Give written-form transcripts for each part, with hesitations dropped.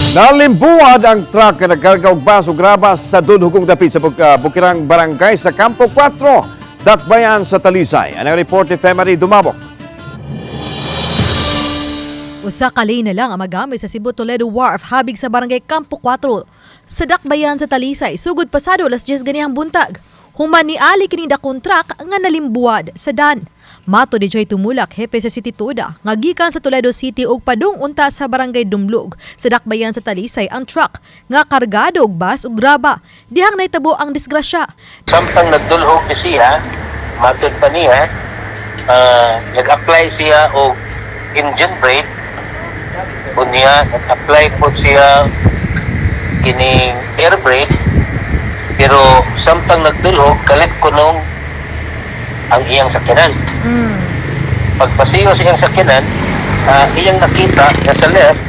Nalimbuwwad ang truck na nagkarga og baso graba sa dulhugong dapit sa bukirang Barangay sa Campo 4, dakbayan sa Talisay. Ang report ni Femari Dumabok. Usa ka lane na lang ang magamit sa Cebu-Toledo Wharf habig sa Barangay Campo 4 sa dakbayan sa Talisay sugod pasado alas 10 ganihang buntag. Human ni ali kini dakong truck nga nalimbuwad sa dan. Mato di Joy Tumulak, hepe sa City Toda, nga gikan sa Toledo City ug padung unta sa Barangay Dumlog sa dakbayan sa Talisay ang truck nga kargado og bas ug graba. Dihang nahitabo ang disgrasya. Samtang nagdulhog ni siya, matod pa niya, nag-apply siya og engine brake, unya nag-apply po siya kining air brake, pero samtang nagdulhog, kalit kunong ang iyang sakyanan. Pagpasiyo sa iyang sakyanan, iyang nakita na sa left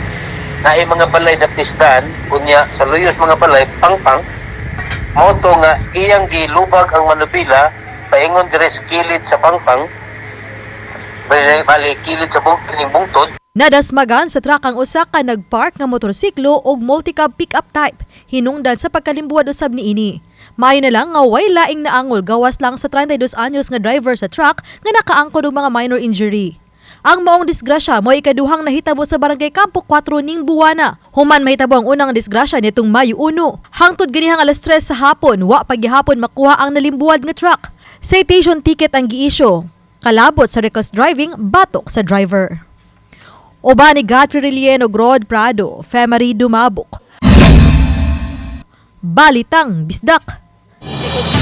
na ay mga balay na pisdan, unya sa luyos mga balay, pang-pang, moto nga iyang gilubag ang manubila, paingon dire sa kilid sa pang-pang, bali kilid sa bungtod. Nadasmagan sa truck ang usa ka nagpark nga motorsiklo og multi-cab pick-up type. Hinungdan sa pagkalimbuwad usab niini. Maayo na lang nga way laing naangol gawas lang sa 32 anyos nga driver sa truck nga naka-angkon og mga minor injury. Ang maong disgrasya mo ikaduhang nahitabo sa Barangay Campo 4 ning Buwana. Human mahitabo ang unang disgrasya nitong Maayo 1. Hangtod ganihang alas 3 sa hapon, wa pagyahapon makuha ang nalimbuwad nga truck. Citation ticket ang giisyo. Kalabot sa reckless driving, batok sa driver. Oba ni Godfrey Relieno Grod Prado, Femari Dumabok. Balitang Bisdak.